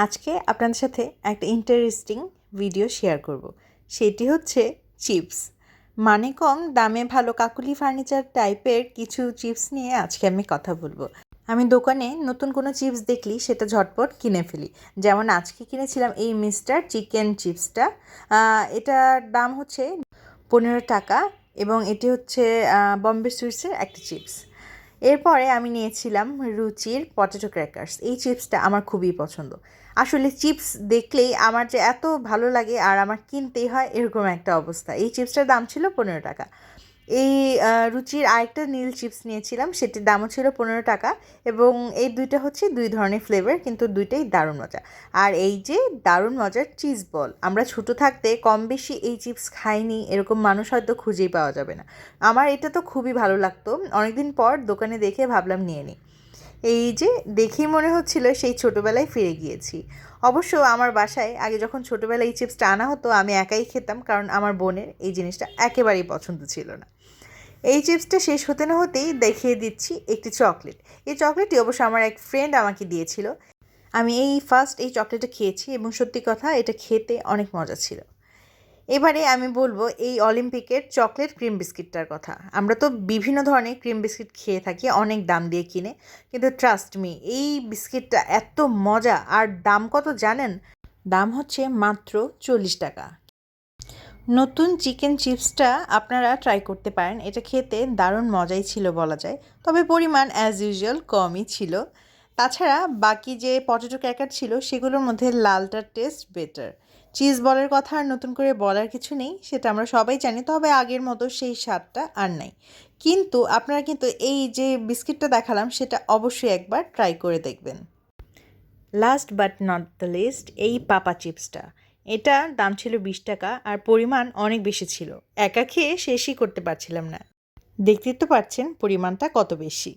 আজকে আপনাদের সাথে একটা ইন্টারেস্টিং ভিডিও শেয়ার করব। সেটি হচ্ছে চিপস। মানে কম দামে ভালো কাকুলি ফার্নিচার টাইপের কিছু চিপস নিয়ে আজকে আমি কথা বলবো। আমি দোকানে নতুন কোনো চিপস দেখলি সেটা ঝটপট কিনে ফেলি। যেমন আজকে কিনেছিলাম এই মিস্টার চিকেন চিপসটা। এটার দাম হচ্ছে 15 টাকা এবং এটি হচ্ছে বম্বে সুইটসের একটা চিপস। এরপরে আমি নিয়েছিলাম রুচির পটেটো ক্র্যাকার্স। এই চিপসটা আমার খুবই পছন্দ। আসলে চিপস দেখলেই আমার যে এত ভালো লাগে আর আমার কিনতেই হয় এরকম একটা অবস্থা। এই চিপসটার দাম ছিল 15 টাকা। এই রুচির আরেকটা নীল চিপস নিয়েছিলাম, সেটির দামও ছিল 15 টাকা এবং এই দুইটা হচ্ছে দুই ধরনের ফ্লেভার, কিন্তু দুইটাই দারুণ মজা। আর এই যে দারুণ মজার চিজ বল, আমরা ছোটো থাকতে কম বেশি এই চিপস খাইনি এরকম মানুষ হয়তো খুঁজেই পাওয়া যাবে না। আমার এটা তো খুবই ভালো লাগতো, অনেকদিন পর দোকানে দেখে ভাবলাম নিয়ে নিই। এই যে দেখেই মনে হচ্ছিল সেই ছোটোবেলায় ফিরে গিয়েছি। অবশ্য আমার বাসায় আগে যখন ছোটোবেলায় এই চিপসটা আনা হতো আমি একাই খেতাম, কারণ আমার বোনের এই জিনিসটা একেবারেই পছন্দ ছিল না। এই চিপসটা শেষ হতে না হতেই দেখিয়ে দিচ্ছি একটি চকলেট। এই চকলেটটি অবশ্য আমার এক ফ্রেন্ড আমাকে দিয়েছিল। আমি এই ফার্স্ট এই চকলেটটা খেয়েছি এবং সত্যি কথা এটা খেতে অনেক মজা ছিল। এবারে আমি বলবো এই অলিম্পিকের চকলেট ক্রিম বিস্কিটটার কথা। আমরা তো বিভিন্ন ধরনের ক্রিম বিস্কিট খেয়ে থাকি অনেক দাম দিয়ে কিনে, কিন্তু ট্রাস্ট মি এই বিস্কিটটা এত মজা। আর দাম কত জানেন? দাম হচ্ছে মাত্র 40 টাকা। নতুন চিকেন চিপসটা আপনারা ট্রাই করতে পারেন, এটা খেতে দারুণ মজাই ছিল বলা যায়, তবে পরিমাণ অ্যাজ ইউজুয়াল কমই ছিল। তাছাড়া বাকি যে পটেটো ক্র্যাকার ছিল সেগুলোর মধ্যে লালটার টেস্ট বেটার। চিজ বলের কথা আর নতুন করে বলার কিছু নেই, সেটা আমরা সবাই জানি, তবে আগের মতো সেই স্বাদটা আর নাই। কিন্তু আপনারা কিন্তু এই যে বিস্কিটটা দেখালাম সেটা অবশ্যই একবার ট্রাই করে দেখবেন। Last but not the least, এই পাপা চিপসটা, এটার দাম ছিল 20 টাকা আর পরিমাণ অনেক বেশি ছিল। একা খেয়ে শেষই করতে পারছিলাম না। দেখতেই তো পাচ্ছেন পরিমাণটা কত বেশি।